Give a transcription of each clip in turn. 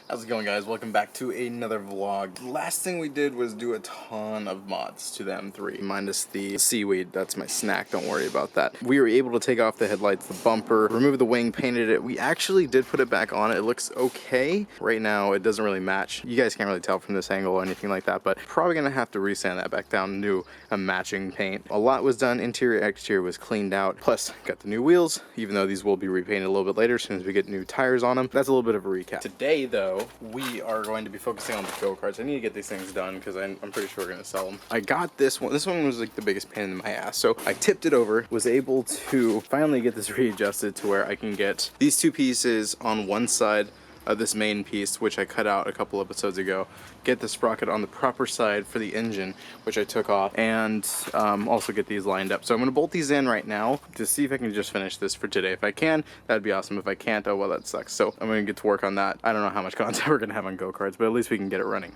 How's it going, guys? Welcome back to another vlog. Last thing we did was do a ton of mods to the M3, minus the seaweed. That's my snack, don't worry about that. We were able to take off the headlights, the bumper, remove the wing, painted it. We actually did put it back on. It looks okay. Right now, it doesn't really match. You guys can't really tell from this angle or anything like that, but probably gonna have to resand that back down, do a matching paint. A lot was done, interior, exterior was cleaned out, plus got the new wheels, even though these will be repainted a little bit later as soon as we get new tires on them. That's a little bit of a recap. Today, though, we are going to be focusing on the go-karts. I need to get these things done because I'm pretty sure we're going to sell them. I got this one. This one was like the biggest pain in my ass. So I tipped it over, was able to finally get this readjusted to where I can get these two pieces on one side of this main piece, which I cut out a couple episodes ago, get the sprocket on the proper side for the engine, which I took off, and also get these lined up. So I'm going to bolt these in right now to see if I can just finish this for today. If I can, that'd be awesome. If I can't, oh well, that sucks. So I'm going to get to work on that. I don't know how much content we're going to have on go-karts, but at least we can get it running.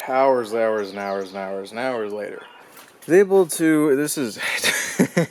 Hours later. Was able to, this is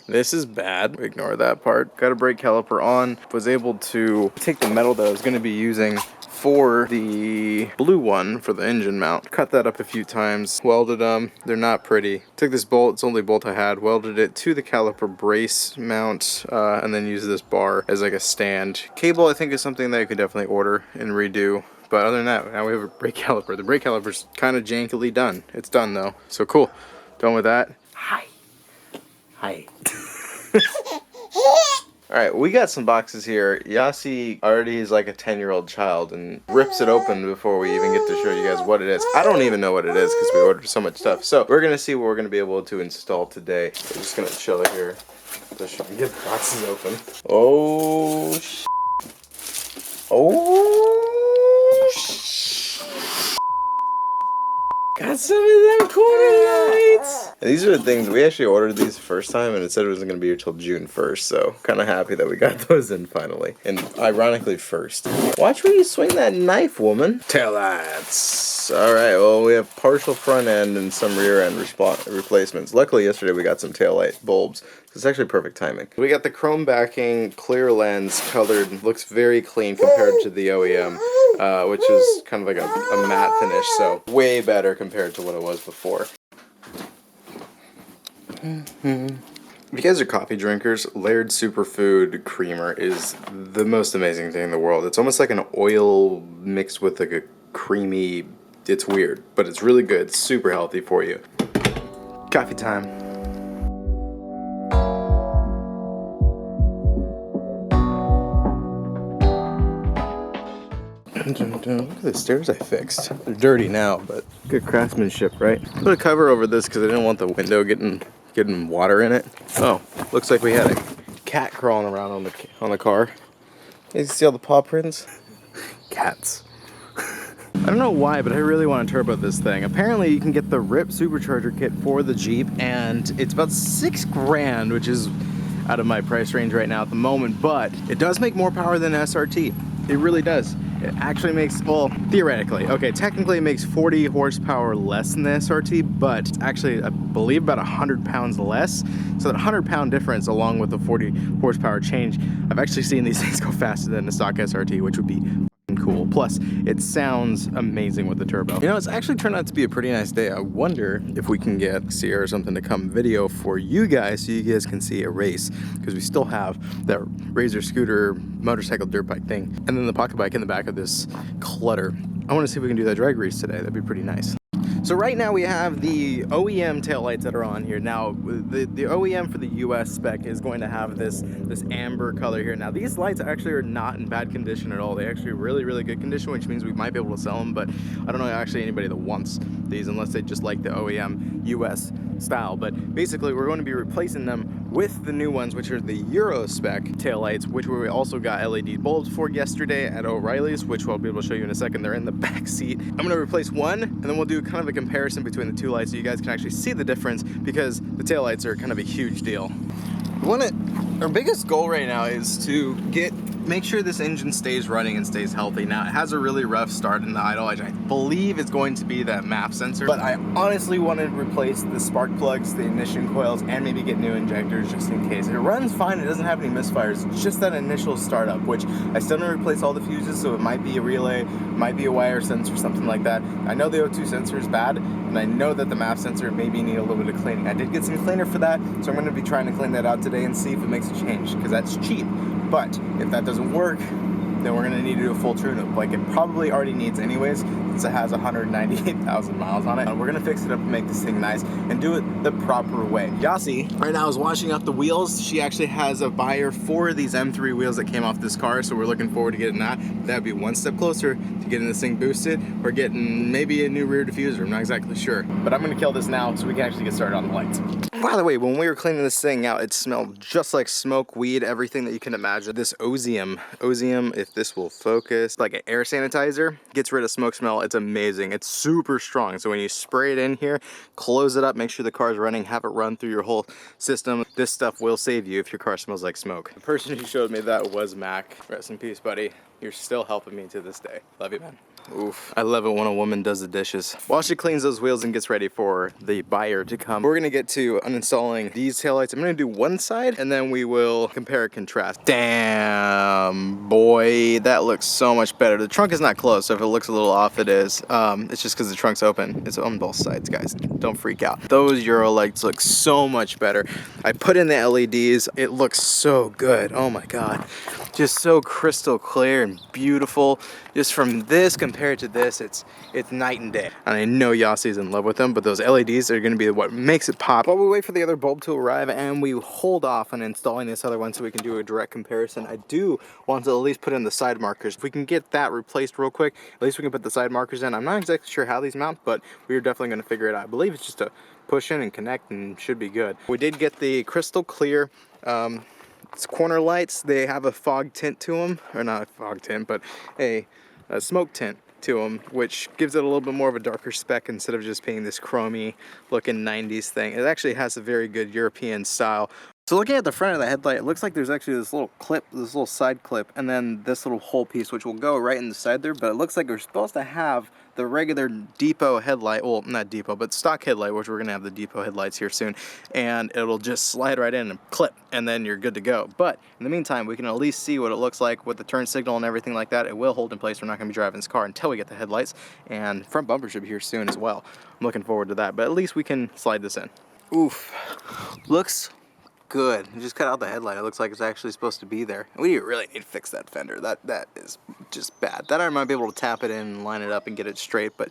this is bad, ignore that part. Got a brake caliper on, was able to take the metal that I was going to be using for the blue one for the engine mount, cut that up a few times, welded them. They're not pretty. Took this bolt, it's the only bolt I had, welded it to the caliper brace mount, and then used this bar as like a stand. Cable I think is something that you could definitely order and redo. But other than that, now we have a brake caliper. The brake caliper's kind of jankily done. It's done though, so cool. Done with that. Hi. Alright, we got some boxes here. Yasi already is like a 10-year-old child and rips it open before we even get to show you guys what it is. I don't even know what it is because we ordered so much stuff. So we're going to see what we're going to be able to install today. We're just going to chill it here so she can get the boxes open. Oh, got some of them corner lights! These are the things, we actually ordered these the first time and it said it wasn't going to be here till June 1st, so kind of happy that we got those in finally. And ironically first. Watch where you swing that knife, woman. Taillights. Alright, well we have partial front end and some rear end replacements. Luckily yesterday we got some taillight bulbs. It's actually perfect timing. We got the chrome backing, clear lens, colored, looks very clean compared to the OEM, which is kind of like a matte finish, so way better compared to what it was before. If you guys are coffee drinkers, Laird Superfood Creamer is the most amazing thing in the world. It's almost like an oil mixed with like a creamy, it's weird, but it's really good. It's super healthy for you. Coffee time. Look at the stairs I fixed. They're dirty now, but good craftsmanship, right? Put a cover over this because I didn't want the window getting water in it. Oh, looks like we had a cat crawling around on the car. You see all the paw prints? Cats. I don't know why, but I really want to turbo this thing. Apparently you can get the RIP supercharger kit for the Jeep, and it's about $6 grand, which is out of my price range right now at the moment, but it does make more power than SRT. It really does. It actually makes, well, theoretically, okay, technically it makes 40 horsepower less than the SRT, but it's actually, I believe, about 100 pounds less. So that 100-pound difference, along with the 40 horsepower change, I've actually seen these things go faster than the stock SRT, which would be cool. Plus, it sounds amazing with the turbo. You know, it's actually turned out to be a pretty nice day. I wonder if we can get Sierra or something to come video for you guys so you guys can see a race, because we still have that Razor scooter, motorcycle, dirt bike thing, and then the pocket bike in the back of this clutter. I want to see if we can do that drag race today. That'd be pretty nice. So right now we have the OEM taillights that are on here. Now the OEM for the US spec is going to have this amber color here. Now these lights actually are not in bad condition at all. They actually are really good condition, which means we might be able to sell them, but I don't know actually anybody that wants these unless they just like the OEM US style. But basically we're going to be replacing them with the new ones, which are the Euro spec taillights, which we also got LED bulbs for yesterday at O'Reilly's, which I'll be able to show you in a second. They're in the back seat. I'm going to replace one, and then we'll do kind of a comparison between the two lights so you guys can actually see the difference, because the taillights are kind of a huge deal. Our biggest goal right now is to get make sure this engine stays running and stays healthy. Now, it has a really rough start in the idle, which I believe is going to be that MAP sensor, but I honestly wanted to replace the spark plugs, the ignition coils, and maybe get new injectors just in case. It runs fine, it doesn't have any misfires, it's just that initial startup, which I still need to replace all the fuses, so it might be a relay, might be a wire sensor, something like that. I know the O2 sensor is bad, and I know that the MAP sensor maybe need a little bit of cleaning. I did get some cleaner for that, so I'm going to be trying to clean that out today and see if it makes a change, because that's cheap. But if that doesn't work, then we're gonna need to do a full tune-up, like it probably already needs anyways, since it has 198,000 miles on it. And we're gonna fix it up and make this thing nice and do it the proper way. Yasi right now is washing up the wheels. She actually has a buyer for these M3 wheels that came off this car, so we're looking forward to getting that. That would be one step closer to getting this thing boosted or getting maybe a new rear diffuser. I'm not exactly sure, but I'm gonna kill this now so we can actually get started on the lights. By the way, when we were cleaning this thing out, it smelled just like smoke, weed, everything that you can imagine. This Osium, if this will focus, like an air sanitizer, gets rid of smoke smell. It's amazing. It's super strong. So when you spray it in here, close it up, make sure the car's running, have it run through your whole system. This stuff will save you if your car smells like smoke. The person who showed me that was Mac. Rest in peace, buddy. You're still helping me to this day. Love you, man. Oof. I love it when a woman does the dishes. While she cleans those wheels and gets ready for the buyer to come, we're gonna get to uninstalling these taillights. I'm gonna do one side and then we will compare and contrast. Damn, boy, that looks so much better. The trunk is not closed, so if it looks a little off, it is. It's just because the trunk's open. It's on both sides, guys. Don't freak out. Those Euro lights look so much better. I put in the LEDs. It looks so good. Oh my God. Just so crystal clear and beautiful. Just from this compared to this, it's night and day. And I know Yasi's in love with them, but those LEDs are gonna be what makes it pop. While we wait for the other bulb to arrive and we hold off on installing this other one so we can do a direct comparison, I do want to at least put in the side markers. If we can get that replaced real quick, at least we can put the side markers in. I'm not exactly sure how these mount, but we're definitely gonna figure it out. I believe it's just a push in and connect and should be good. We did get the crystal clear it's corner lights. They have a fog tint to them, or not a fog tint, but a smoke tint to them, which gives it a little bit more of a darker spec instead of just being this chromy looking 90s thing. It actually has a very good European style. So looking at the front of the headlight, it looks like there's actually this little clip, this little side clip, and then this little hole piece, which will go right in the side there, but it looks like we're supposed to have the regular depot headlight, well, not depot, but stock headlight, which we're gonna have the depot headlights here soon, and it'll just slide right in and clip, and then you're good to go. But in the meantime, we can at least see what it looks like with the turn signal and everything like that. It will hold in place. We're not gonna be driving this car until we get the headlights, and front bumper should be here soon as well. I'm looking forward to that, but at least we can slide this in. Oof, looks good. You just cut out the headlight. It looks like it's actually supposed to be there. We really need to fix that fender. That is just bad. That I might be able to tap it in and line it up and get it straight, but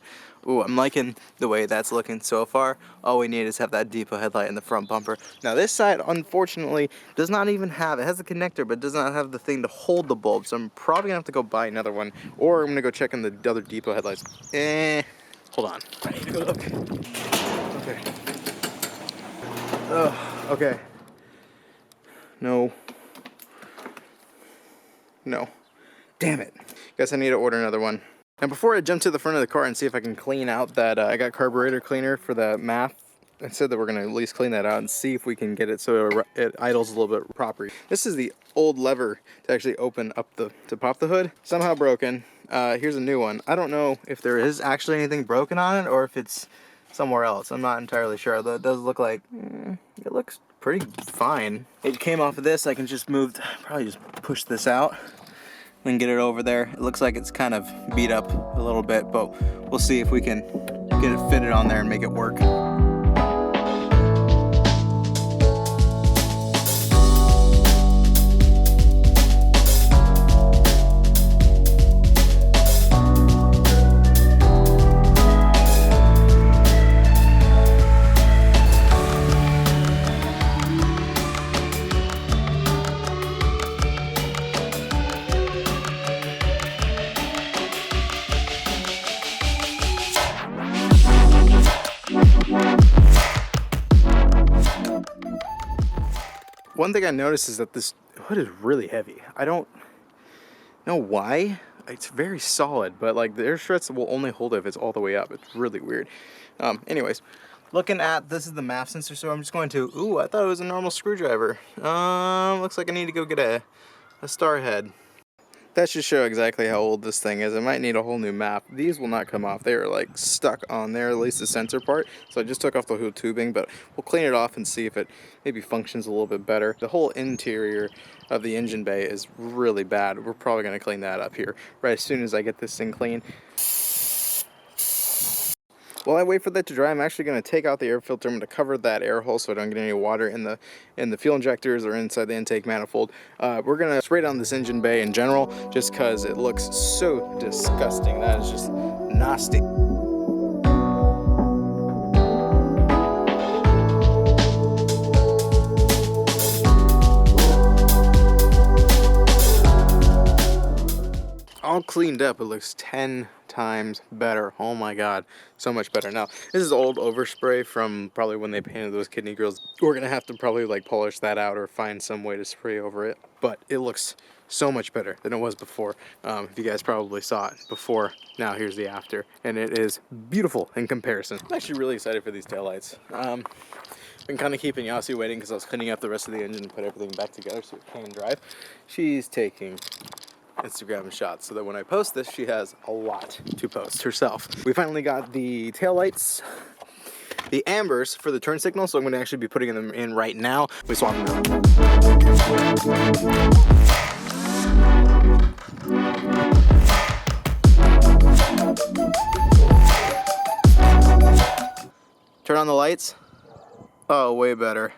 ooh, I'm liking the way that's looking so far. All we need is have that depot headlight in the front bumper. Now this side, unfortunately, does not even have, it has a connector, but does not have the thing to hold the bulb, so I'm probably gonna have to go buy another one, or I'm gonna go check in the other depot headlights. Hold on. I need to go look. Okay. Oh, okay. No. Damn it. Guess I need to order another one. Now before I jump to the front of the car and see if I can clean out that, I got carburetor cleaner for the MAF. I said that we're gonna at least clean that out and see if we can get it so it idles a little bit proper. This is the old lever to actually open up to pop the hood. Somehow broken. Here's a new one. I don't know if there is actually anything broken on it or if it's somewhere else. I'm not entirely sure, though it does look like, it looks pretty fine. It came off of this. I can just probably just push this out and get it over there. It looks like it's kind of beat up a little bit, but we'll see if we can get it fitted on there and make it work. One thing I noticed is that this hood is really heavy. I don't know why. It's very solid, but like the air struts will only hold it if it's all the way up. It's really weird. Anyways, looking at, this is the MAP sensor, so I'm just going to, ooh, I thought it was a normal screwdriver. Looks like I need to go get a star head. That should show exactly how old this thing is. It might need a whole new map. These will not come off. They are like stuck on there, at least the sensor part. So I just took off the whole tubing, but we'll clean it off and see if it maybe functions a little bit better. The whole interior of the engine bay is really bad. We're probably gonna clean that up here right as soon as I get this thing clean. While I wait for that to dry, I'm actually going to take out the air filter. I'm going to cover that air hole so I don't get any water in the fuel injectors or inside the intake manifold. We're going to spray down this engine bay in general just because it looks so disgusting. That is just nasty. All cleaned up, it looks 10 times better. Oh my god, so much better. Now this is old overspray from probably when they painted those kidney grills. We're gonna have to probably like polish that out or find some way to spray over it, but it looks so much better than it was before. If you guys probably saw it before, now here's the after, and it is beautiful in comparison. I'm actually really excited for these taillights. Been kind of keeping Yasi waiting because I was cleaning up the rest of the engine and put everything back together so it can drive. She's taking Instagram shots so that when I post this, she has a lot to post herself. We finally got the taillights, the ambers for the turn signal, so I'm going to actually be putting them in right now. We swap them out. Turn on the lights. Oh, way better.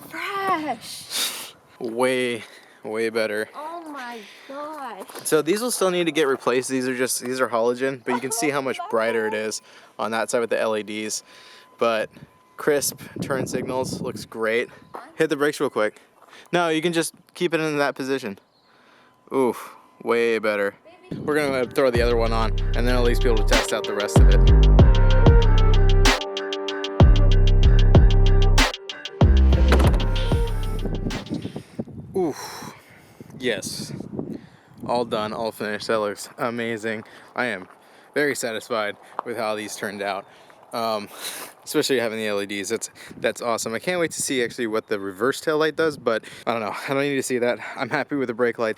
Fresh. Way better. Oh my gosh. So these will still need to get replaced. These are halogen, but you can see how much brighter it is on that side with the LEDs. But crisp turn signals, looks great. Hit the brakes real quick. No, you can just keep it in that position. Oof, way better. We're gonna throw the other one on and then at least be able to test out the rest of it. Oof. Yes, all done, all finished. That looks amazing. I am very satisfied with how these turned out, especially having the LEDs. That's awesome. I can't wait to see actually what the reverse tail light does, but I don't know. I don't need to see that. I'm happy with the brake light.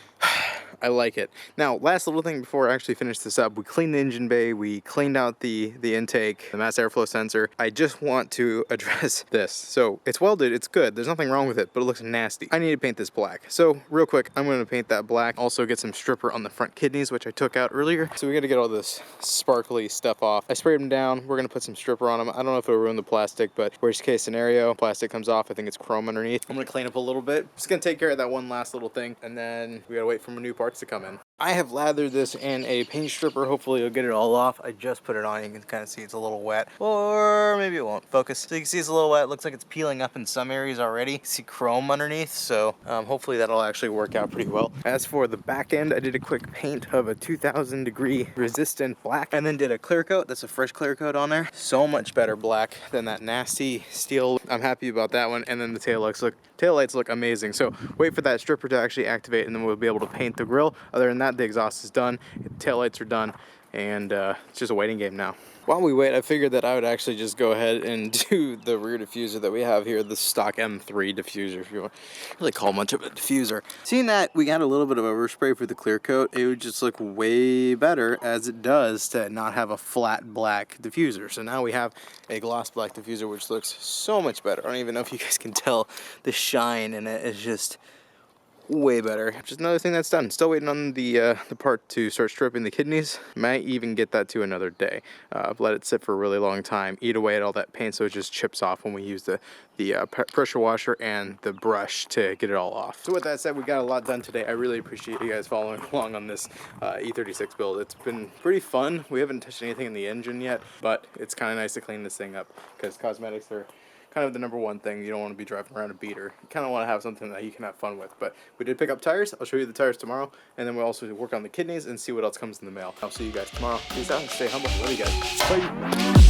I like it. Now, last little thing before I actually finish this up, we cleaned the engine bay, we cleaned out the intake, the mass airflow sensor. I just want to address this. So it's welded, it's good, there's nothing wrong with it, but it looks nasty. I need to paint this black. So real quick, I'm gonna paint that black. Also get some stripper on the front kidneys, which I took out earlier. So we gotta get all this sparkly stuff off. I sprayed them down, we're gonna put some stripper on them. I don't know if it'll ruin the plastic, but worst case scenario, plastic comes off, I think it's chrome underneath. I'm gonna clean up a little bit. Just gonna take care of that one last little thing, and then we gotta wait for my new parts to come in. I have lathered this in a paint stripper. Hopefully it'll get it all off. I just put it on. You can kind of see it's a little wet, or maybe it won't focus. So you can see it's a little wet. It looks like it's peeling up in some areas already. You see chrome underneath, so hopefully that'll actually work out pretty well. As for the back end, I did a quick paint of a 2000 degree resistant black and then did a clear coat. That's a fresh clear coat on there. So much better black than that nasty steel. I'm happy about that one. And then the tail lights look amazing. So wait for that stripper to actually activate and then we'll be able to paint the grill. Other than that, the exhaust is done, the tail lights are done, and it's just a waiting game now. While we wait, I figured that I would actually just go ahead and do the rear diffuser that we have here, the stock M3 diffuser, if you want to really call much of a diffuser. Seeing that we got a little bit of overspray for the clear coat, it would just look way better as it does to not have a flat black diffuser. So now we have a gloss black diffuser, which looks so much better. I don't even know if you guys can tell the shine in it. It's just way better. Just another thing that's done. Still waiting on the part to start stripping the kidneys. Might even get that to another day. Let it sit for a really long time, eat away at all that paint so it just chips off when we use the pressure washer and the brush to get it all off. So with that said, we got a lot done today. I really appreciate you guys following along on this E36 build. It's been pretty fun. We haven't touched anything in the engine yet, but it's kind of nice to clean this thing up because cosmetics are kind of the #1 thing. You don't want to be driving around a beater. You kind of want to have something that you can have fun with. But we did pick up tires. I'll show you the tires tomorrow. And then we'll also work on the kidneys and see what else comes in the mail. I'll see you guys tomorrow. Peace out and stay humble. Love you guys. Bye.